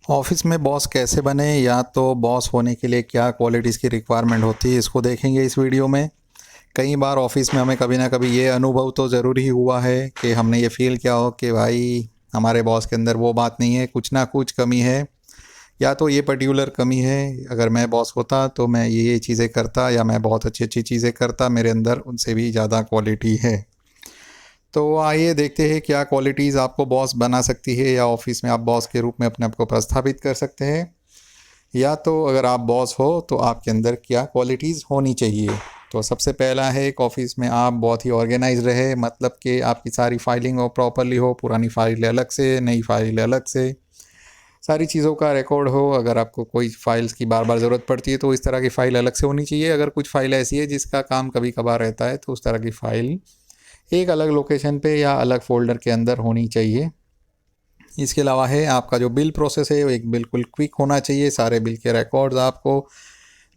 Office में boss कैसे बने या तो बॉस होने के लिए क्या क्वालिटीज़ की रिक्वायरमेंट होती है, इसको देखेंगे इस वीडियो में। कई बार ऑफिस में हमें कभी ना कभी ये अनुभव तो ज़रूर ही हुआ है कि हमने ये फ़ील किया हो कि भाई हमारे बॉस के अंदर वो बात नहीं है, कुछ ना कुछ कमी है। या तो ये पर्टिकुलर कमी है, अगर मैं बॉस होता तो मैं ये चीज़ें करता या मैं बहुत अच्छी अच्छी चीज़ें करता, मेरे अंदर उनसे भी ज़्यादा क्वालिटी है। तो आइए देखते हैं क्या क्वालिटीज़ आपको बॉस बना सकती है या ऑफिस में आप बॉस के रूप में अपने आप को प्रस्थापित कर सकते हैं। या तो अगर आप बॉस हो तो आपके अंदर क्या क्वालिटीज़ होनी चाहिए। तो सबसे पहला है एक ऑफिस में आप बहुत ही ऑर्गेनाइज रहे, मतलब कि आपकी सारी फाइलिंग हो प्रॉपरली हो, पुरानी फाइल अलग से, नई फाइल अलग से, सारी चीज़ों का रिकॉर्ड हो। अगर आपको कोई फाइल्स की बार बार ज़रूरत पड़ती है तो इस तरह की फ़ाइल अलग से होनी चाहिए। अगर कुछ फ़ाइल ऐसी है जिसका काम कभी कभार रहता है तो उस तरह की फ़ाइल एक अलग लोकेशन पे या अलग फ़ोल्डर के अंदर होनी चाहिए। इसके अलावा है आपका जो बिल प्रोसेस है वो एक बिल्कुल क्विक होना चाहिए। सारे बिल के रिकॉर्ड्स आपको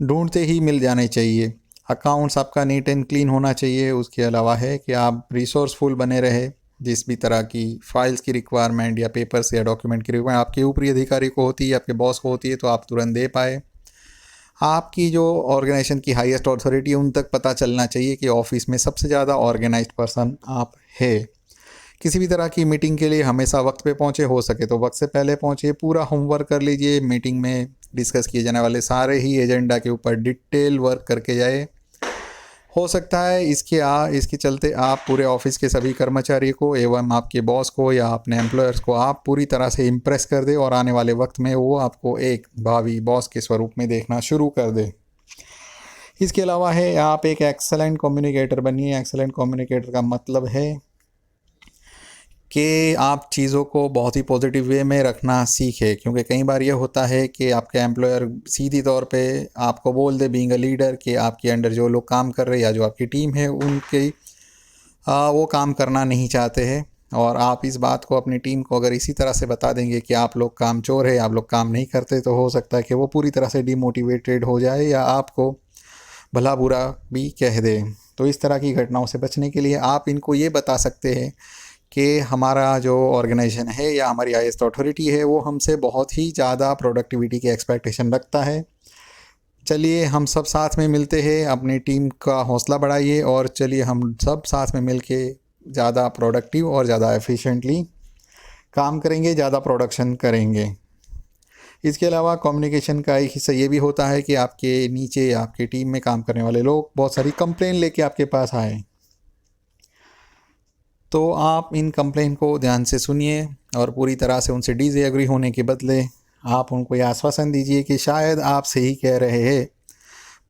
ढूंढते ही मिल जाने चाहिए। अकाउंट्स आपका नीट एंड क्लीन होना चाहिए। उसके अलावा है कि आप रिसोर्सफुल बने रहे। जिस भी तरह की फाइल्स की रिक्वायरमेंट या पेपर्स या डॉक्यूमेंट की रिक्वायरमेंट आपके ऊपरी अधिकारी को होती है, आपके बॉस को होती है, तो आप तुरंत दे पाए। आपकी जो ऑर्गेनाइजेशन की हाईएस्ट अथॉरिटी उन तक पता चलना चाहिए कि ऑफिस में सबसे ज़्यादा ऑर्गेनाइज्ड पर्सन आप है। किसी भी तरह की मीटिंग के लिए हमेशा वक्त पे पहुँचे, हो सके तो वक्त से पहले पहुँचे, पूरा होमवर्क कर लीजिए। मीटिंग में डिस्कस किए जाने वाले सारे ही एजेंडा के ऊपर डिटेल वर्क करके जाए। हो सकता है इसके चलते आप पूरे ऑफिस के सभी कर्मचारी को एवं आपके बॉस को या अपने एम्प्लॉयर्स को आप पूरी तरह से इम्प्रेस कर दे और आने वाले वक्त में वो आपको एक भावी बॉस के स्वरूप में देखना शुरू कर दे। इसके अलावा है आप एक एक्सेलेंट कम्युनिकेटर बनिए। एक्सेलेंट कम्युनिकेटर का मतलब है कि आप चीज़ों को बहुत ही पॉजिटिव वे में रखना सीखें, क्योंकि कई बार ये होता है कि आपके एम्प्लॉयर सीधी तौर पे आपको बोल दे बीइंग अ लीडर कि आपके अंडर जो लोग काम कर रहे हैं या जो आपकी टीम है उनके वो काम करना नहीं चाहते हैं। और आप इस बात को अपनी टीम को अगर इसी तरह से बता देंगे कि आप लोग काम चोर है, आप लोग काम नहीं करते, तो हो सकता है कि वो पूरी तरह से डिमोटिवेटेड हो जाए या आपको भला बुरा भी कह दे। तो इस तरह की घटनाओं से बचने के लिए आप इनको ये बता सकते हैं कि हमारा जो ऑर्गेनाइजेशन है या हमारी हाईएस्ट अथॉरिटी है वो हमसे बहुत ही ज़्यादा प्रोडक्टिविटी की एक्सपेक्टेशन रखता है। चलिए हम सब साथ में मिलते हैं, अपनी टीम का हौसला बढ़ाइए और चलिए हम सब साथ में मिल के ज़्यादा प्रोडक्टिव और ज़्यादा एफिशिएंटली काम करेंगे, ज़्यादा प्रोडक्शन करेंगे। इसके अलावा कम्युनिकेशन का एक हिस्सा ये भी होता है कि आपके नीचे आपकी टीम में काम करने वाले लोग बहुत सारी कंप्लेन लेके आपके पास आए, तो आप इन कंप्लेन को ध्यान से सुनिए और पूरी तरह से उनसे डिसएग्री होने के बदले आप उनको ये आश्वासन दीजिए कि शायद आप सही कह रहे हैं,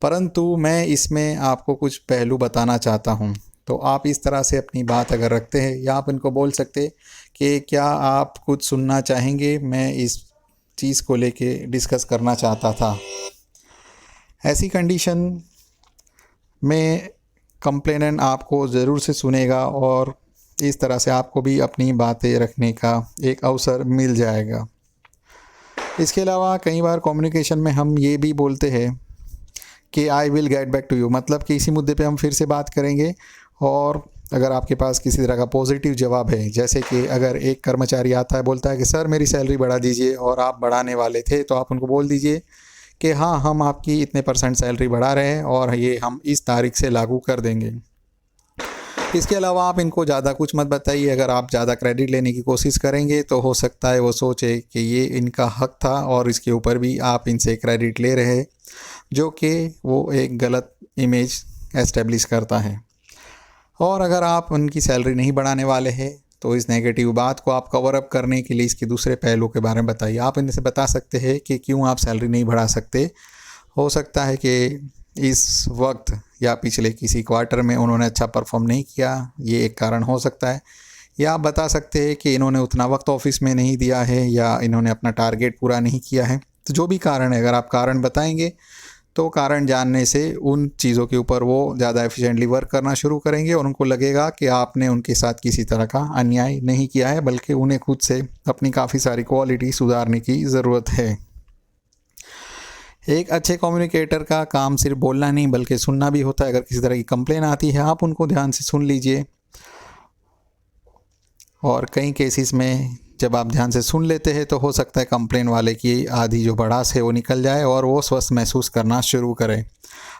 परंतु मैं इसमें आपको कुछ पहलू बताना चाहता हूँ। तो आप इस तरह से अपनी बात अगर रखते हैं या आप इनको बोल सकते कि क्या आप कुछ सुनना चाहेंगे, मैं इस चीज़ को लेके डिस्कस करना चाहता था। ऐसी कंडीशन में कंप्लेनेंट आपको ज़रूर से सुनेगा और इस तरह से आपको भी अपनी बातें रखने का एक अवसर मिल जाएगा। इसके अलावा कई बार कम्युनिकेशन में हम ये भी बोलते हैं कि I will get back to you, मतलब कि इसी मुद्दे पे हम फिर से बात करेंगे। और अगर आपके पास किसी तरह का पॉजिटिव जवाब है, जैसे कि अगर एक कर्मचारी आता है बोलता है कि सर मेरी सैलरी बढ़ा दीजिए और आप बढ़ाने वाले थे, तो आप उनको बोल दीजिए कि हाँ हम आपकी इतने % सैलरी बढ़ा रहे हैं और ये हम इस तारीख से लागू कर देंगे। इसके अलावा आप इनको ज़्यादा कुछ मत बताइए। अगर आप ज़्यादा क्रेडिट लेने की कोशिश करेंगे तो हो सकता है वो सोचे कि ये इनका हक था और इसके ऊपर भी आप इनसे क्रेडिट ले रहे हैं, जो कि वो एक गलत इमेज एस्टेब्लिश करता है। और अगर आप उनकी सैलरी नहीं बढ़ाने वाले हैं तो इस नेगेटिव बात को आप कवर अप करने के लिए इसके दूसरे पहलू के बारे में बताइए। आप इनसे बता सकते हैं कि क्यों आप सैलरी नहीं बढ़ा सकते। हो सकता है कि इस वक्त या पिछले किसी क्वार्टर में उन्होंने अच्छा परफॉर्म नहीं किया, ये एक कारण हो सकता है। या आप बता सकते हैं कि इन्होंने उतना वक्त ऑफिस में नहीं दिया है या इन्होंने अपना टारगेट पूरा नहीं किया है। तो जो भी कारण है, अगर आप कारण बताएंगे तो कारण जानने से उन चीज़ों के ऊपर वो ज़्यादा एफिशिएंटली वर्क करना शुरू करेंगे और उनको लगेगा कि आपने उनके साथ किसी तरह का अन्याय नहीं किया है, बल्कि उन्हें खुद से अपनी काफ़ी सारी क्वालिटी सुधारने की ज़रूरत है। एक अच्छे कम्युनिकेटर का काम सिर्फ बोलना नहीं बल्कि सुनना भी होता है। अगर किसी तरह की कंप्लेन आती है आप उनको ध्यान से सुन लीजिए और कई केसेस में जब आप ध्यान से सुन लेते हैं तो हो सकता है कंप्लेन वाले की आधी जो भड़ास है वो निकल जाए और वो स्वस्थ महसूस करना शुरू करें।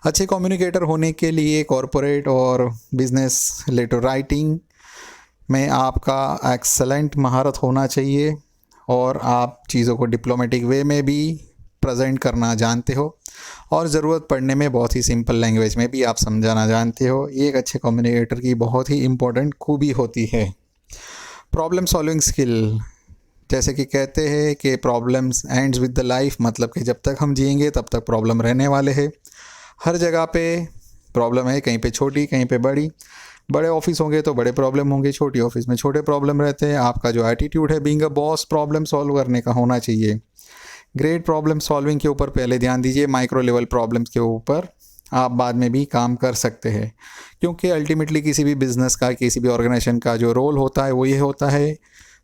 अच्छे कम्युनिकेटर होने के लिए कॉरपोरेट और बिजनेस लेटर राइटिंग में आपका एक्सेलेंट महारत होना चाहिए और आप चीज़ों को डिप्लोमेटिक वे में भी प्रेजेंट करना जानते हो और ज़रूरत पड़ने में बहुत ही सिंपल लैंग्वेज में भी आप समझाना जानते हो। ये एक अच्छे कम्युनिकेटर की बहुत ही इम्पोर्टेंट खूबी होती है। प्रॉब्लम सॉल्विंग स्किल, जैसे कि कहते हैं कि problems ends with the life, मतलब कि जब तक हम जिएंगे तब तक प्रॉब्लम रहने वाले हैं। हर जगह पे प्रॉब्लम है, कहीं पे छोटी कहीं पे बड़ी। बड़े ऑफिस होंगे तो बड़े प्रॉब्लम होंगे, छोटी ऑफिस में छोटे प्रॉब्लम रहते हैं। आपका जो एटीट्यूड है being a boss problem solve करने का होना चाहिए। ग्रेट प्रॉब्लम सॉल्विंग के ऊपर पहले ध्यान दीजिए, माइक्रो लेवल प्रॉब्लम्स के ऊपर आप बाद में भी काम कर सकते हैं, क्योंकि अल्टीमेटली किसी भी बिज़नेस का, किसी भी ऑर्गेनाइजेशन का जो रोल होता है वो ये होता है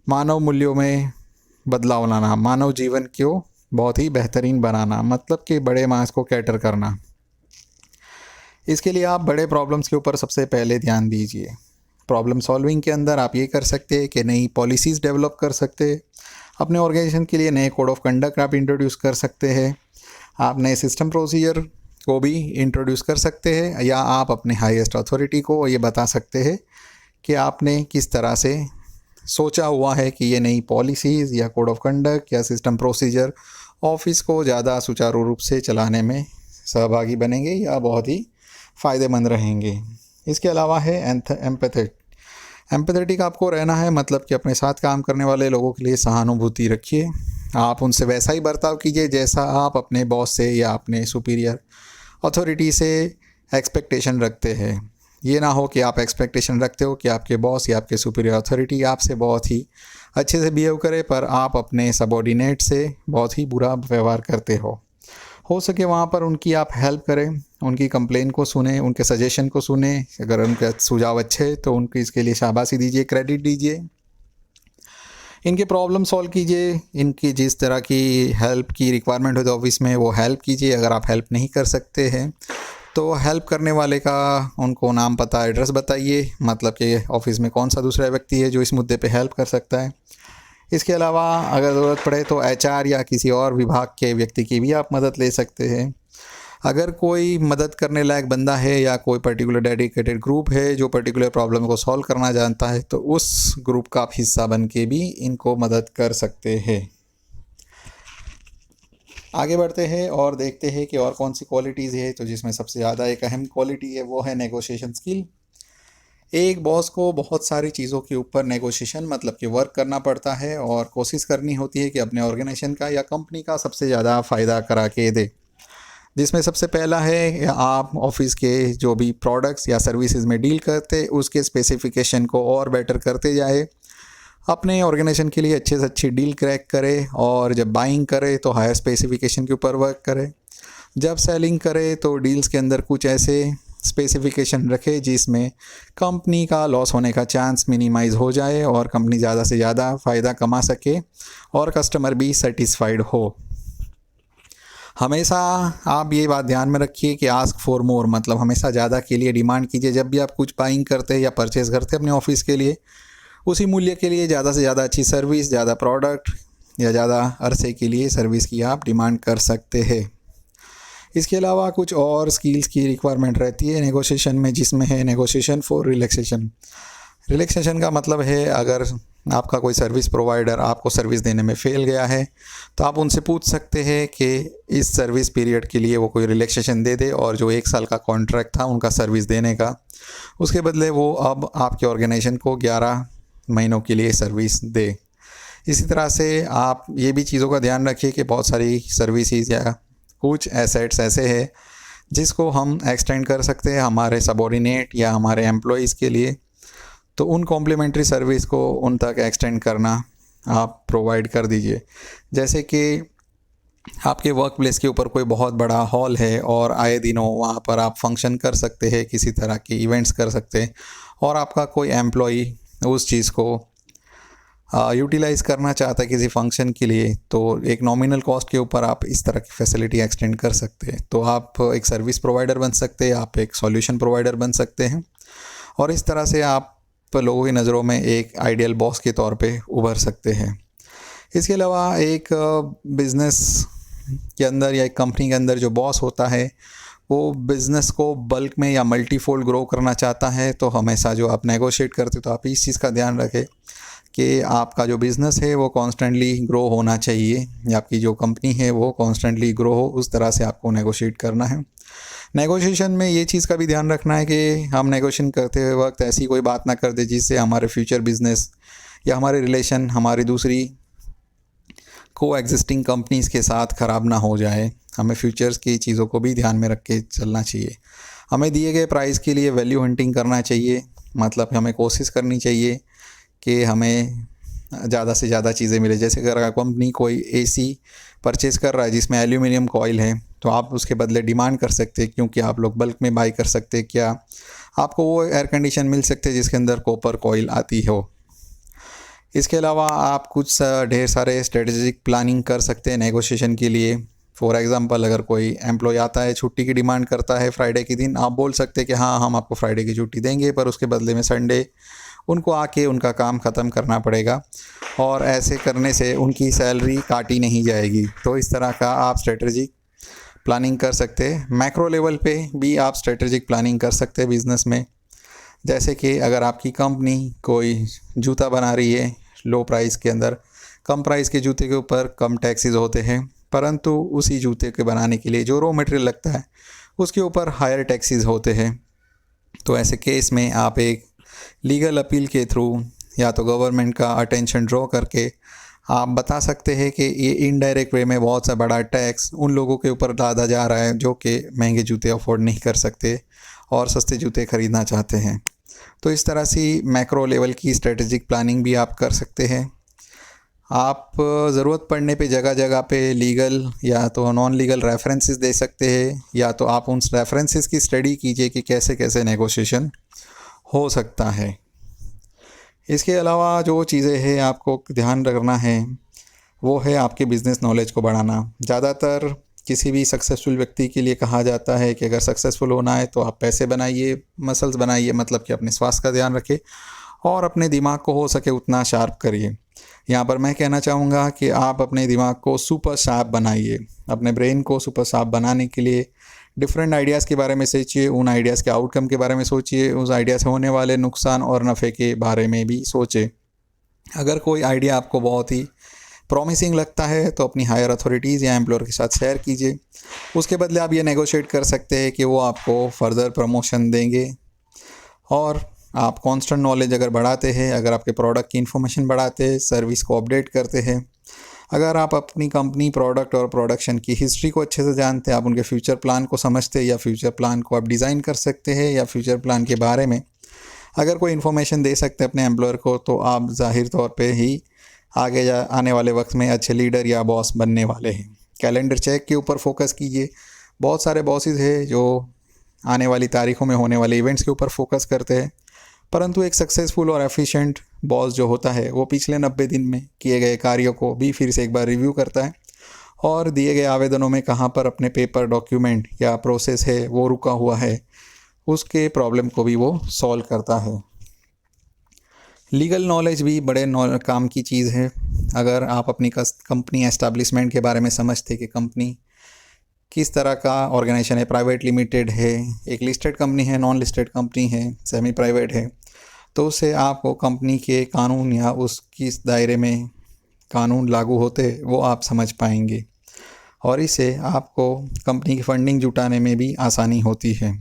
मानव मूल्यों में बदलाव लाना, मानव जीवन को बहुत ही बेहतरीन बनाना, मतलब कि बड़े मास को कैटर करना। इसके लिए आप बड़े प्रॉब्लम्स के ऊपर सबसे पहले ध्यान दीजिए। प्रॉब्लम सॉल्विंग के अंदर आप ये कर सकते हैं कि नई पॉलिसीज़ डेवलप कर सकते हैं, अपने ऑर्गेनाइजेशन के लिए नए कोड ऑफ कंडक्ट आप इंट्रोड्यूस कर सकते हैं, आप नए सिस्टम प्रोसीजर को भी इंट्रोड्यूस कर सकते हैं, या आप अपने हाईएस्ट अथॉरिटी को ये बता सकते हैं कि आपने किस तरह से सोचा हुआ है कि ये नई पॉलिसीज़ या कोड ऑफ कंडक्ट या सिस्टम प्रोसीजर ऑफिस को ज़्यादा सुचारू रूप से चलाने में सहभागी बनेंगे या बहुत ही फ़ायदेमंद रहेंगे। इसके अलावा है एम्पैथेटिक आपको रहना है, मतलब कि अपने साथ काम करने वाले लोगों के लिए सहानुभूति रखिए। आप उनसे वैसा ही बर्ताव कीजिए जैसा आप अपने बॉस से या अपने सुपीरियर अथॉरिटी से एक्सपेक्टेशन रखते हैं। ये ना हो कि आप एक्सपेक्टेशन रखते हो कि आपके बॉस या आपके सुपीरियर अथॉरिटी आपसे बहुत ही अच्छे से बिहेव करे, पर आप अपने सबॉर्डिनेट से बहुत ही बुरा व्यवहार करते हो सके वहाँ पर उनकी आप हेल्प करें, उनकी कंप्लेन को सुने, उनके सजेशन को सुने। अगर उनके सुझाव अच्छे तो उनकी इसके लिए शाबाशी दीजिए, क्रेडिट दीजिए, इनके प्रॉब्लम सॉल्व कीजिए, इनकी जिस तरह की हेल्प की रिक्वायरमेंट हो तो ऑफिस में वो हेल्प कीजिए। अगर आप हेल्प नहीं कर सकते हैं तो हेल्प करने वाले का उनको नाम पता एड्रेस बताइए, मतलब कि ऑफिस में कौन सा दूसरा व्यक्ति है जो इस मुद्दे पे हेल्प कर सकता है। इसके अलावा अगर ज़रूरत पड़े तो एचआर या किसी और विभाग के व्यक्ति की भी आप मदद ले सकते हैं। अगर कोई मदद करने लायक बंदा है या कोई पर्टिकुलर डेडिकेटेड ग्रुप है जो पर्टिकुलर प्रॉब्लम को सॉल्व करना जानता है तो उस ग्रुप का आप हिस्सा बन के भी इनको मदद कर सकते हैं। आगे बढ़ते हैं और देखते हैं कि और कौन सी क्वालिटीज़ है। तो जिसमें सबसे ज़्यादा एक अहम क्वालिटी है वो है नेगोशिएशन स्किल। एक बॉस को बहुत सारी चीज़ों के ऊपर नेगोशिएशन मतलब कि वर्क करना पड़ता है और कोशिश करनी होती है कि अपने ऑर्गेनाइजेशन का या कंपनी का सबसे ज़्यादा फ़ायदा करा के दे। जिसमें सबसे पहला है आप ऑफिस के जो भी प्रोडक्ट्स या सर्विसेज में डील करते उसके स्पेसिफिकेशन को और बेटर करते जाए, अपने ऑर्गेनाइजेशन के लिए अच्छे से अच्छी डील क्रैक करे, और जब बाइंग करे तो हायर स्पेसिफिकेशन के ऊपर वर्क करे, जब सेलिंग करे तो डील्स के अंदर कुछ ऐसे स्पेसिफिकेशन रखे जिसमें कंपनी का लॉस होने का चांस मिनिमाइज हो जाए और कंपनी ज़्यादा से ज़्यादा फ़ायदा कमा सके और कस्टमर भी सेटिस्फाइड हो। हमेशा आप ये बात ध्यान में रखिए कि आस्क फॉर मोर, मतलब हमेशा ज़्यादा के लिए डिमांड कीजिए। जब भी आप कुछ बाइंग करते हैं या परचेज़ करते हैं अपने ऑफिस के लिए, उसी मूल्य के लिए ज़्यादा से ज़्यादा अच्छी सर्विस, ज़्यादा प्रोडक्ट या ज़्यादा अरसे के लिए सर्विस की आप डिमांड कर सकते हैं। इसके अलावा कुछ और स्किल्स की रिक्वायरमेंट रहती है नेगोशिएशन में, जिसमें है नेगोशिएशन फॉर रिलैक्सेशन। रिलैक्सेशन का मतलब है अगर आपका कोई सर्विस प्रोवाइडर आपको सर्विस देने में फेल गया है तो आप उनसे पूछ सकते हैं कि इस सर्विस पीरियड के लिए वो कोई रिलैक्सेशन दे दे, और जो 1 साल का कॉन्ट्रैक्ट था उनका सर्विस देने का, उसके बदले वो अब आपके ऑर्गेनाइजेशन को 11 महीनों के लिए सर्विस दे। इसी तरह से आप ये भी चीज़ों का ध्यान रखिए कि बहुत सारी सर्विसेज या कुछ एसेट्स ऐसे हैं जिसको हम एक्सटेंड कर सकते हैं हमारे सबॉर्डिनेट या हमारे एम्प्लॉइज़ के लिए, तो उन कॉम्प्लीमेंट्री सर्विस को उन तक एक्सटेंड करना आप प्रोवाइड कर दीजिए। जैसे कि आपके वर्क प्लेस के ऊपर कोई बहुत बड़ा हॉल है और आए दिनों वहाँ पर आप फंक्शन कर सकते हैं, किसी तरह के इवेंट्स कर सकते हैं, और आपका कोई एम्प्लॉई उस चीज़ को यूटिलाइज़ करना चाहता है किसी फंक्शन के लिए, तो एक नॉमिनल कॉस्ट के ऊपर आप इस तरह की फैसिलिटी एक्सटेंड कर सकते हैं। तो आप एक सर्विस प्रोवाइडर बन सकते हैं, आप एक सॉल्यूशन प्रोवाइडर बन सकते हैं, और इस तरह से आप लोगों की नज़रों में एक आइडियल बॉस के तौर पे उभर सकते हैं। इसके अलावा एक बिज़नेस के अंदर या एक कंपनी के अंदर जो बॉस होता है वो बिज़नेस को बल्क में या मल्टीफोल्ड ग्रो करना चाहता है, तो हमेशा जो आप नेगोशिएट करते हो तो आप इस चीज़ का ध्यान रखें कि आपका जो बिज़नेस है वो कॉन्स्टेंटली ग्रो होना चाहिए, या आपकी जो कंपनी है वो कॉन्स्टेंटली ग्रो हो, उस तरह से आपको नेगोशिएट करना है। नेगोशिएशन में ये चीज़ का भी ध्यान रखना है कि हम नेगोशिएशन करते हुए वक्त ऐसी कोई बात ना कर दे जिससे हमारे फ्यूचर बिज़नेस या हमारे रिलेशन हमारी दूसरी को एग्जिस्टिंग कंपनीज़ के साथ ख़राब ना हो जाए। हमें फ्यूचर्स की चीज़ों को भी ध्यान में रख के चलना चाहिए। हमें दिए गए प्राइस के लिए वैल्यू हंटिंग करना चाहिए, मतलब हमें कोशिश करनी चाहिए कि हमें ज़्यादा से ज़्यादा चीज़ें मिले। जैसे अगर कंपनी कोई एसी परचेज़ कर रहा है जिसमें एल्यूमिनियम कॉइल है, तो आप उसके बदले डिमांड कर सकते हैं, क्योंकि आप लोग बल्क में बाई कर सकते हैं, क्या आपको वो एयर कंडीशन मिल सकते हैं जिसके अंदर कॉपर कॉइल आती हो। इसके अलावा आप कुछ ढेर सारे स्ट्रेटेजिक प्लानिंग कर सकते हैं नेगोशिएशन के लिए। फॉर एग्ज़ाम्पल, अगर कोई एम्प्लॉय आता है छुट्टी की डिमांड करता है फ्राइडे के दिन, आप बोल सकते हैं कि हाँ हम आपको फ्राइडे की छुट्टी देंगे, पर उसके बदले में संडे उनको आके उनका काम ख़त्म करना पड़ेगा, और ऐसे करने से उनकी सैलरी काटी नहीं जाएगी। तो इस तरह का आप स्ट्रेटजिक प्लानिंग कर सकते हैं। मैक्रो लेवल पे भी आप स्ट्रेटजिक प्लानिंग कर सकते हैं बिज़नेस में। जैसे कि अगर आपकी कंपनी कोई जूता बना रही है लो प्राइस के अंदर, कम प्राइस के जूते के ऊपर कम टैक्सेस होते हैं, परंतु उसी जूते के बनाने के लिए जो रॉ मटेरियल लगता है उसके ऊपर हायर टैक्सेस होते हैं। तो ऐसे केस में आप एक लीगल अपील के थ्रू या तो गवर्नमेंट का अटेंशन ड्रॉ करके आप बता सकते हैं कि ये इनडायरेक्ट वे में बहुत सा बड़ा टैक्स उन लोगों के ऊपर लादा जा रहा है जो कि महंगे जूते अफोर्ड नहीं कर सकते और सस्ते जूते ख़रीदना चाहते हैं। तो इस तरह से मैक्रो लेवल की स्ट्रेटेजिक प्लानिंग भी आप कर सकते हैं। आप ज़रूरत पड़ने पे जगह जगह पे लीगल या तो नॉन लीगल रेफरेंसेस दे सकते हैं, या तो आप उन रेफरेंसेस की स्टडी कीजिए कि कैसे कैसे नेगोशिएशन हो सकता है। इसके अलावा जो चीज़ें हैं आपको ध्यान रखना है वो है आपके बिज़नेस नॉलेज को बढ़ाना। ज़्यादातर किसी भी सक्सेसफुल व्यक्ति के लिए कहा जाता है कि अगर सक्सेसफुल होना है तो आप पैसे बनाइए, मसल्स बनाइए, मतलब कि अपने स्वास्थ्य का ध्यान रखें और अपने दिमाग को हो सके उतना शार्प करिए। यहाँ पर मैं कहना चाहूँगा कि आप अपने दिमाग को सुपर शार्प बनाइए। अपने ब्रेन को सुपर शार्प बनाने के लिए डिफरेंट आइडियाज़ के बारे में सोचिए, उन आइडियाज़ के आउटकम के बारे में सोचिए, उस आइडिया से होने वाले नुकसान और नफ़े के बारे में भी सोचें। अगर कोई आइडिया आपको बहुत ही प्रॉमिसिंग लगता है तो अपनी हायर अथॉरिटीज़ या एम्प्लॉयर के साथ शेयर कीजिए। उसके बदले आप ये नेगोशिएट कर सकते हैं कि वो आपको फर्दर प्रमोशन देंगे। और आप कांस्टेंट नॉलेज अगर बढ़ाते हैं, अगर आपके प्रोडक्ट की इन्फॉर्मेशन बढ़ाते हैं, सर्विस को अपडेट करते हैं, अगर आप अपनी कंपनी, प्रोडक्ट और प्रोडक्शन की हिस्ट्री को अच्छे से जानते हैं, आप उनके फ्यूचर प्लान को समझते हैं या फ्यूचर प्लान को आप डिज़ाइन कर सकते हैं, या फ्यूचर प्लान के बारे में अगर कोई इन्फॉर्मेशन दे सकते हैं अपने एम्प्लॉयर को, तो आप ज़ाहिर तौर पे ही आगे आने वाले वक्त में अच्छे लीडर या बॉस बनने वाले हैं। कैलेंडर चेक के ऊपर फोकस कीजिए। बहुत सारे बॉसेस हैं जो आने वाली तारीखों में होने वाले इवेंट्स के ऊपर फोकस करते हैं, परंतु एक सक्सेसफुल और एफिशिएंट बॉस जो होता है वो पिछले 90 दिन में किए गए कार्यों को भी फिर से एक बार रिव्यू करता है, और दिए गए आवेदनों में कहाँ पर अपने पेपर डॉक्यूमेंट या प्रोसेस है वो रुका हुआ है, उसके प्रॉब्लम को भी वो सॉल्व करता है। लीगल नॉलेज भी बड़े काम की चीज़ है। अगर आप अपनी कंपनी एस्टैब्लिशमेंट के बारे में समझते कि कंपनी किस तरह का ऑर्गेनाइजेशन है, प्राइवेट लिमिटेड है, एक लिस्टेड कंपनी है, नॉन लिस्टेड कंपनी है, सेमी प्राइवेट है, तो उससे आपको कंपनी के कानून या उसकी दायरे में कानून लागू होते वो आप समझ पाएंगे, और इससे आपको कंपनी की फंडिंग जुटाने में भी आसानी होती है।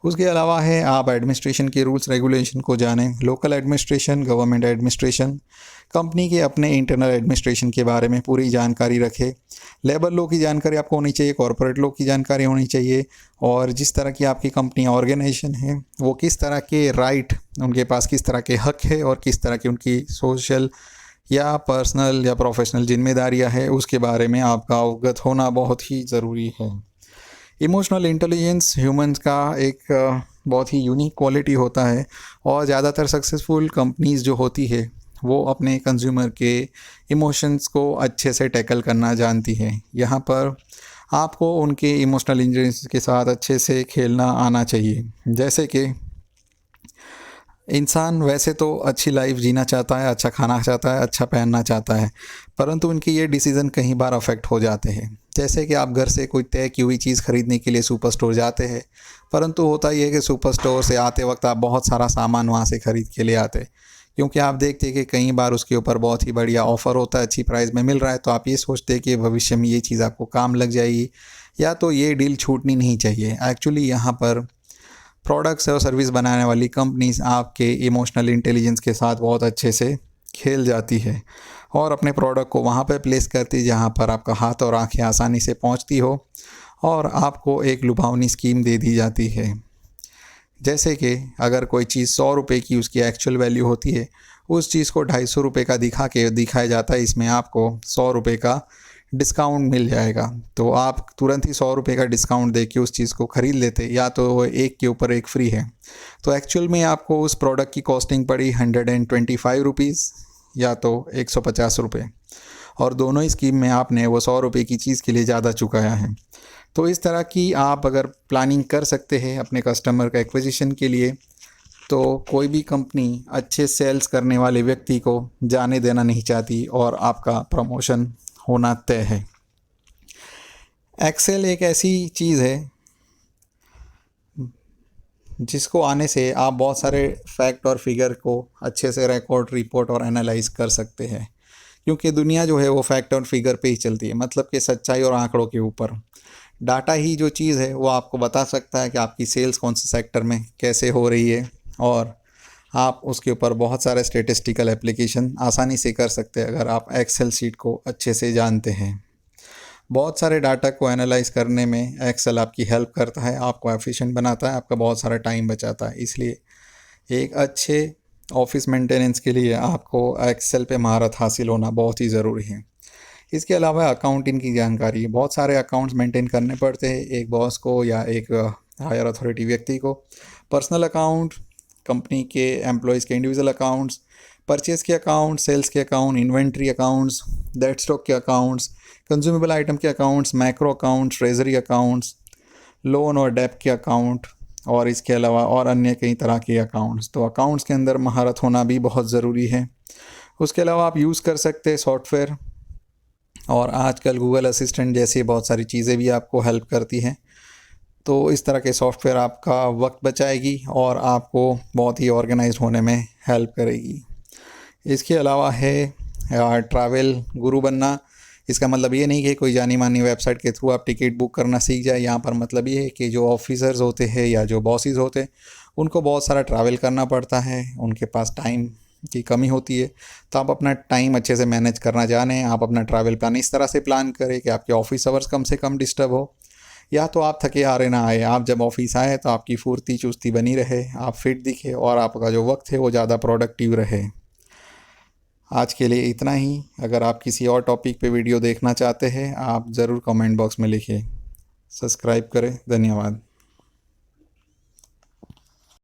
उसके अलावा है आप एडमिनिस्ट्रेशन के रूल्स रेगुलेशन को जानें। Local administration, government administration, company के अपने इंटरनल एडमिनिस्ट्रेशन के बारे में पूरी जानकारी रखें। लेबर लॉ की जानकारी आपको होनी चाहिए, कॉर्पोरेट लॉ की जानकारी होनी चाहिए, और जिस तरह की आपकी कंपनी ऑर्गेनाइजेशन है वो किस तरह के राइट उनके पास, किस तरह के हक है, और किस तरह की उनकी सोशल या पर्सनल या प्रोफेशनल जिम्मेदारियां है, उसके बारे में आपका अवगत होना बहुत ही ज़रूरी है। इमोशनल इंटेलिजेंस ह्यूमंस का एक बहुत ही यूनिक क्वालिटी होता है, और ज़्यादातर सक्सेसफुल कंपनीज़ जो होती है वो अपने कंज्यूमर के इमोशंस को अच्छे से टैकल करना जानती है। यहाँ पर आपको उनके इमोशनल इंटेलिजेंस के साथ अच्छे से खेलना आना चाहिए। जैसे कि इंसान वैसे तो अच्छी लाइफ जीना चाहता है, अच्छा खाना चाहता है, अच्छा पहनना चाहता है, परंतु उनके ये डिसीज़न कई बार अफेक्ट हो जाते हैं। जैसे कि आप घर से कोई तय की हुई चीज़ खरीदने के लिए सुपर स्टोर जाते हैं, परंतु होता ये है कि सुपर स्टोर से आते वक्त आप बहुत सारा सामान वहाँ से ख़रीद के ले आते, क्योंकि आप देखते हैं कि कई बार उसके ऊपर बहुत ही बढ़िया ऑफ़र होता है, अच्छी प्राइस में मिल रहा है, तो आप ये सोचते हैं कि भविष्य में ये चीज़ आपको काम लग जाएगी या तो ये डील छूटनी नहीं चाहिए। एक्चुअली यहाँ पर प्रोडक्ट्स और सर्विस बनाने वाली कंपनीज आपके इमोशनल इंटेलिजेंस के साथ बहुत अच्छे से खेल जाती है और अपने प्रोडक्ट को वहाँ पर प्लेस करती है जहाँ पर आपका हाथ और आंखें आसानी से पहुँचती हो और आपको एक लुभावनी स्कीम दे दी जाती है। जैसे कि अगर कोई चीज़ 100 रुपये की उसकी एक्चुअल वैल्यू होती है, उस चीज़ को 250 रुपये का दिखाया जाता है, इसमें आपको 100 रुपये का डिस्काउंट मिल जाएगा। तो आप तुरंत ही 100 रुपये का डिस्काउंट दे के उस चीज़ को ख़रीद लेते, या तो वो एक के ऊपर एक फ्री है। तो एक्चुअल में आपको उस प्रोडक्ट की कॉस्टिंग पड़ी 125 रुपीज़ या तो 150 रुपये, और दोनों ही स्कीम में आपने वो 100 रुपये की चीज़ के लिए ज़्यादा चुकाया है। तो इस तरह की आप अगर प्लानिंग कर सकते हैं अपने कस्टमर का एक्विजिशन के लिए, तो कोई भी कंपनी अच्छे सेल्स करने वाले व्यक्ति को जाने देना नहीं चाहती और आपका प्रमोशन होना तय है। एक्सेल एक ऐसी चीज़ है जिसको आने से आप बहुत सारे फैक्ट और फिगर को अच्छे से रिकॉर्ड, रिपोर्ट और एनालाइज कर सकते हैं, क्योंकि दुनिया जो है वो फैक्ट और फिगर पे ही चलती है, मतलब कि सच्चाई और आंकड़ों के ऊपर। डाटा ही जो चीज़ है वो आपको बता सकता है कि आपकी सेल्स कौन से सेक्टर में कैसे हो रही है, और आप उसके ऊपर बहुत सारे स्टेटिस्टिकल एप्लीकेशन आसानी से कर सकते हैं अगर आप एक्सेल शीट को अच्छे से जानते हैं। बहुत सारे डाटा को एनालाइज करने में एक्सेल आपकी हेल्प करता है, आपको एफिशिएंट बनाता है, आपका बहुत सारा टाइम बचाता है। इसलिए एक अच्छे ऑफिस मेंटेनेंस के लिए आपको एक्सेल पे महारत हासिल होना बहुत ही ज़रूरी है। इसके अलावा अकाउंटिंग की जानकारी, बहुत सारे अकाउंट्स मेंटेन करने पड़ते हैं एक बॉस को या एक हायर अथॉरिटी व्यक्ति को। पर्सनल अकाउंट, कंपनी के एम्प्लॉयज़ के इंडिविजुअल अकाउंट्स, परचेज़ के अकाउंट, सेल्स के account, inventory accounts, dead stock के अकाउंट्स, कंज्यूमेबल आइटम के accounts, macro accounts, treasury accounts, loan और डेप के अकाउंट, और इसके अलावा और अन्य कई तरह के अकाउंट्स। तो अकाउंट्स के अंदर महारत होना भी बहुत ज़रूरी है। उसके अलावा आप यूज़ कर सकते हैं सॉफ्टवेयर, और आजकल गूगल असिस्टेंट जैसी बहुत सारी चीज़ें भी आपको हेल्प करती हैं। तो इस तरह के सॉफ्टवेयर आपका वक्त बचाएगी और आपको बहुत ही ऑर्गेनाइज्ड होने में हेल्प करेगी। इसके अलावा है ट्रैवल गुरु बनना। इसका मतलब ये नहीं कि कोई जानी मानी वेबसाइट के थ्रू आप टिकट बुक करना सीख जाए। यहाँ पर मतलब ये है कि जो ऑफिसर्स होते हैं या जो बॉसेस होते हैं उनको बहुत सारा ट्रैवल करना पड़ता है, उनके पास टाइम की कमी होती है। तो आप अपना टाइम अच्छे से मैनेज करना जानें, आप अपना ट्रैवल प्लान इस तरह से प्लान करें कि आपके ऑफिस आवर्स कम से कम डिस्टर्ब हो, या तो आप थके हारे ना आए। आप जब ऑफिस आए तो आपकी फुर्ती चुस्ती बनी रहे, आप फिट दिखे और आपका जो वक्त है वो ज़्यादा प्रोडक्टिव रहे। आज के लिए इतना ही। अगर आप किसी और टॉपिक पे वीडियो देखना चाहते हैं आप ज़रूर कमेंट बॉक्स में लिखें। सब्सक्राइब करें। धन्यवाद।